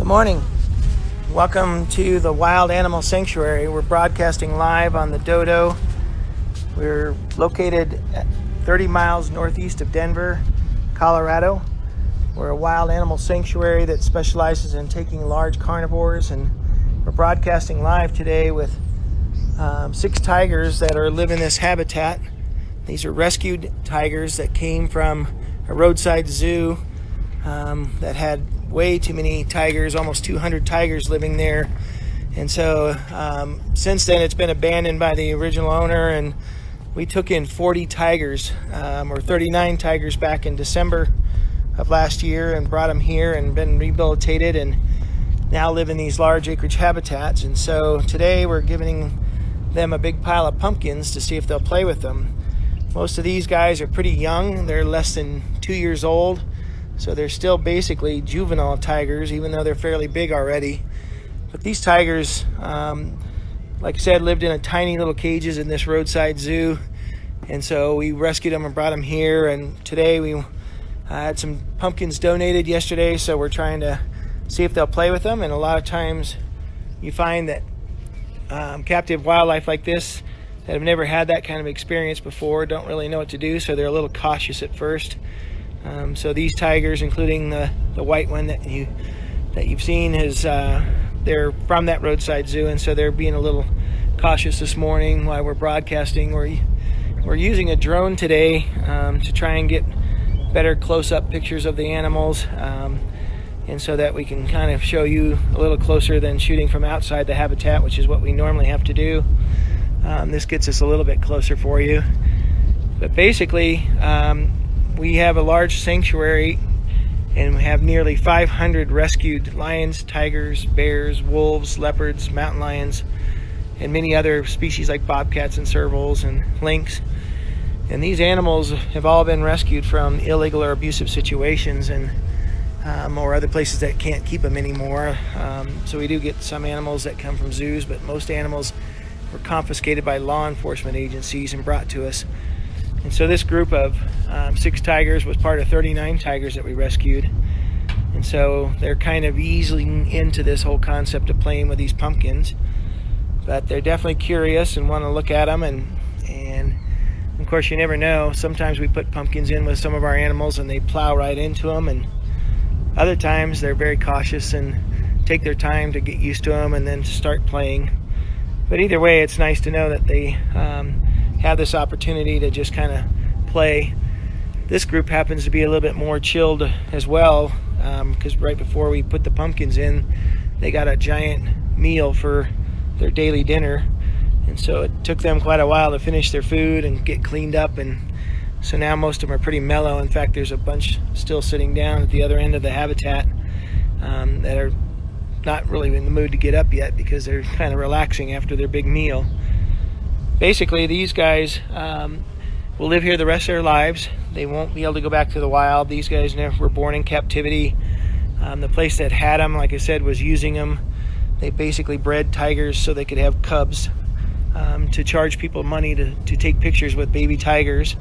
Good morning. Welcome to the Wild Animal Sanctuary. We're broadcasting live on the Dodo. We're located at 30 miles northeast of Denver, Colorado. We're a wild animal sanctuary that specializes in taking large carnivores, and we're broadcasting live today with 6 tigers that are living in this habitat. These are rescued tigers that came from a roadside zoo that had way too many tigers, almost 200 tigers living there. And so since then it's been abandoned by the original owner, and we took in 40 tigers or 39 tigers back in December of last year and brought them here and been rehabilitated and now live in these large acreage habitats. And so today we're giving them a big pile of pumpkins to see if they'll play with them. Most of these guys are pretty young. They're less than 2 years old. So they're still basically juvenile tigers, even though they're fairly big already. But these tigers, like I said, lived in a tiny little cages in this roadside zoo. And so we rescued them and brought them here. And today we had some pumpkins donated yesterday, so we're trying to see if they'll play with them. And a lot of times you find that captive wildlife like this that have never had that kind of experience before don't really know what to do, so they're a little cautious at first. So these tigers, including the white one that you've seen, they're from that roadside zoo, and so they're being a little cautious this morning while we're broadcasting. We're using a drone today to try and get better close-up pictures of the animals, and so that we can kind of show you a little closer than shooting from outside the habitat, which is what we normally have to do. This gets us a little bit closer for you. But basically, we have a large sanctuary, and we have nearly 500 rescued lions, tigers, bears, wolves, leopards, mountain lions, and many other species like bobcats and servals and lynx. And these animals have all been rescued from illegal or abusive situations, and or other places that can't keep them anymore. So we do get some animals that come from zoos, but most animals were confiscated by law enforcement agencies and brought to us. And so this group of 6 tigers was part of 39 tigers that we rescued. And so they're kind of easing into this whole concept of playing with these pumpkins. But they're definitely curious and want to look at them. And of course, you never know. Sometimes we put pumpkins in with some of our animals and they plow right into them. And other times they're very cautious and take their time to get used to them and then start playing. But either way, it's nice to know that they have this opportunity to just kind of play. This group happens to be a little bit more chilled as well, because right before we put the pumpkins in, they got a giant meal for their daily dinner, and so it took them quite a while to finish their food and get cleaned up. And so now most of them are pretty mellow. In fact, there's a bunch still sitting down at the other end of the habitat that are not really in the mood to get up yet because they're kind of relaxing after their big meal. Basically, these guys will live here the rest of their lives. They won't be able to go back to the wild. These guys were born in captivity. The place that had them, like I said, was using them. They basically bred tigers so they could have cubs to charge people money to take pictures with baby tigers.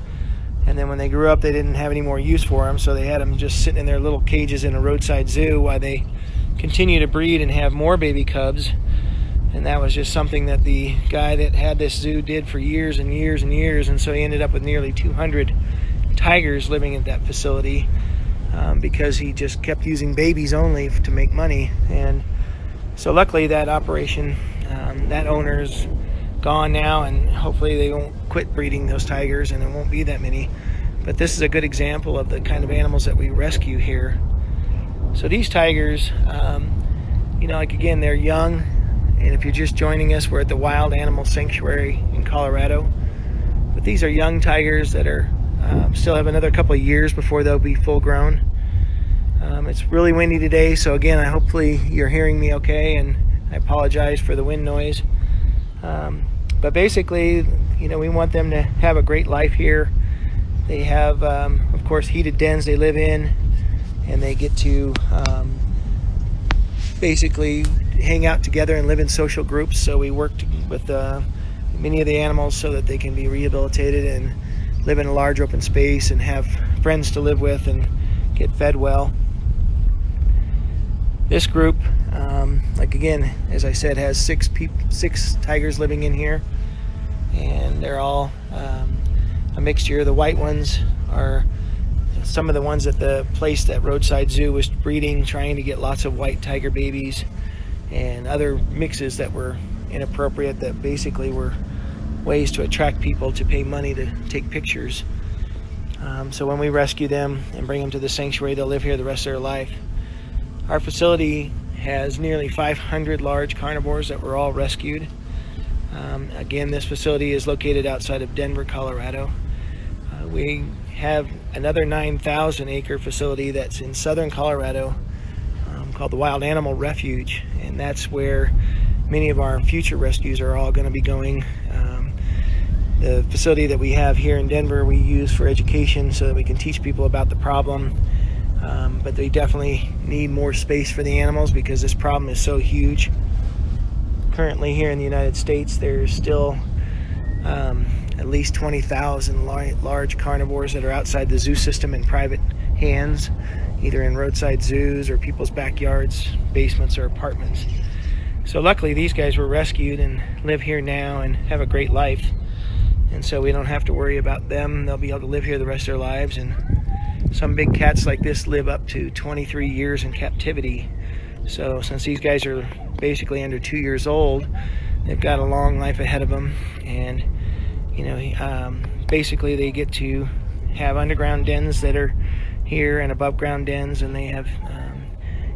And then when they grew up, they didn't have any more use for them, so they had them just sitting in their little cages in a roadside zoo while they continue to breed and have more baby cubs. And that was just something that the guy that had this zoo did for years and years and years. And so he ended up with nearly 200 tigers living at that facility because he just kept using babies only to make money. And so luckily that operation, that owner's gone now, and hopefully they won't quit breeding those tigers and there won't be that many. But this is a good example of the kind of animals that we rescue here. So these tigers, like again, they're young. And if you're just joining us, we're at the Wild Animal Sanctuary in Colorado. But these are young tigers that are still have another couple of years before they'll be full grown. It's really windy today, so again, hopefully you're hearing me okay, and I apologize for the wind noise. But basically, we want them to have a great life here. They have, of course, heated dens they live in, and they get to basically hang out together and live in social groups. So we worked with many of the animals so that they can be rehabilitated and live in a large open space and have friends to live with and get fed well. This group, like again, as I said, has six tigers living in here, and they're all a mixture. The white ones are some of the ones at the place that Roadside Zoo was breeding, trying to get lots of white tiger babies, and other mixes that were inappropriate, that basically were ways to attract people to pay money to take pictures. So when we rescue them and bring them to the sanctuary, they'll live here the rest of their life. Our facility has nearly 500 large carnivores that were all rescued. Again, this facility is located outside of Denver, Colorado. We have another 9,000 acre facility that's in southern Colorado, called the Wild Animal Refuge, and that's where many of our future rescues are all going to be going. The facility that we have here in Denver we use for education so that we can teach people about the problem, but they definitely need more space for the animals because this problem is so huge. Currently here in the United States, there's still at least 20,000 large carnivores that are outside the zoo system in private hands, either in roadside zoos or people's backyards, basements, or apartments. So luckily these guys were rescued and live here now and have a great life, and so we don't have to worry about them. They'll be able to live here the rest of their lives, and some big cats like this live up to 23 years in captivity. So since these guys are basically under 2 years old, they've got a long life ahead of them, and basically they get to have underground dens that are here and above ground dens, and they have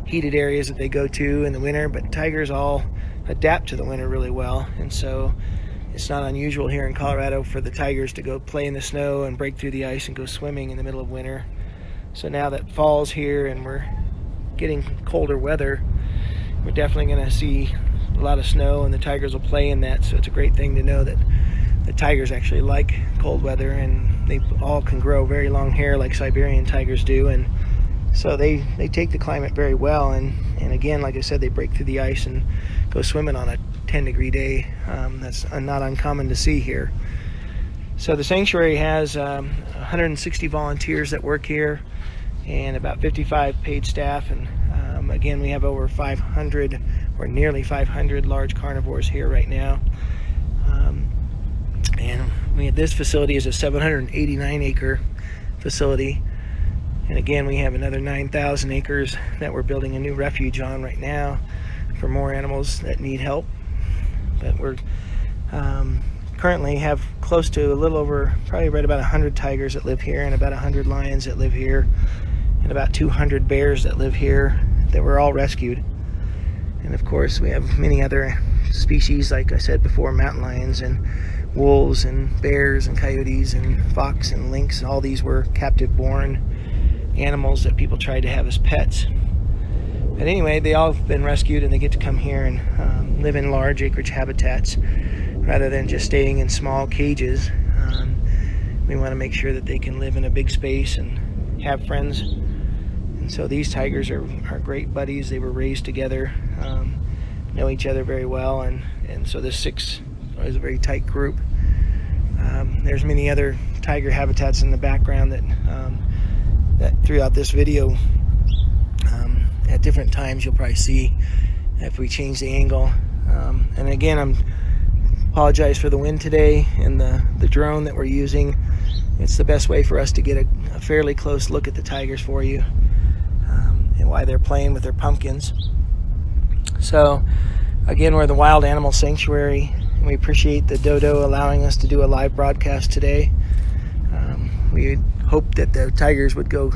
heated areas that they go to in the winter. But tigers all adapt to the winter really well, and so it's not unusual here in Colorado for the tigers to go play in the snow and break through the ice and go swimming in the middle of winter. So now that fall's here and we're getting colder weather, we're definitely going to see a lot of snow, and the tigers will play in that. So it's a great thing to know that the tigers actually like cold weather, and they all can grow very long hair like Siberian tigers do, and so they take the climate very well. And again, like I said, they break through the ice and go swimming on a 10-degree day. That's not uncommon to see here. So the sanctuary has 160 volunteers that work here and about 55 paid staff, and again, we have over 500 or nearly 500 large carnivores here right now. And this facility is a 789 acre facility, and again, we have another 9,000 acres that we're building a new refuge on right now for more animals that need help. But we're currently have close to a little over, probably right about 100 tigers that live here, and about 100 lions that live here, and about 200 bears that live here that were all rescued. And of course, we have many other species, like I said before, mountain lions and wolves and bears and coyotes and fox and lynx. All these were captive born animals that people tried to have as pets. But anyway, they all have been rescued, and they get to come here and live in large acreage habitats rather than just staying in small cages. We want to make sure that they can live in a big space and have friends. And so these tigers are great buddies. They were raised together, know each other very well, and so this 6 is a very tight group. There's many other tiger habitats in the background that throughout this video, at different times you'll probably see if we change the angle. And again, I apologize for the wind today and the drone that we're using. It's the best way for us to get a fairly close look at the tigers for you, and why they're playing with their pumpkins. So again, we're the Wild Animal Sanctuary, and we appreciate the dodo allowing us to do a live broadcast today. We hope that the tigers would go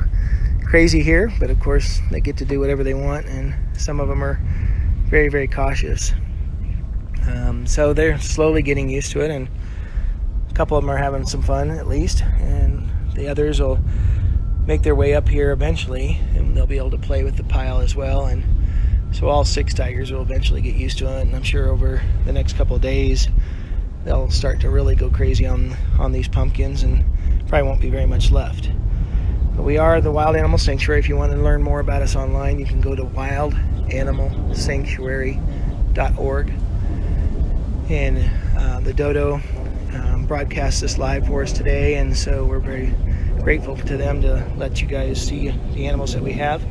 crazy here, but of course they get to do whatever they want, and some of them are very, very cautious. So they're slowly getting used to it, and a couple of them are having some fun at least, and the others will make their way up here eventually, and they'll be able to play with the pile as well. And so all 6 tigers will eventually get used to it, and I'm sure over the next couple of days they'll start to really go crazy on these pumpkins, and probably won't be very much left. But we are the Wild Animal Sanctuary. If you want to learn more about us online, you can go to wildanimalsanctuary.org. And the dodo broadcast this live for us today, and so we're very grateful to them to let you guys see the animals that we have.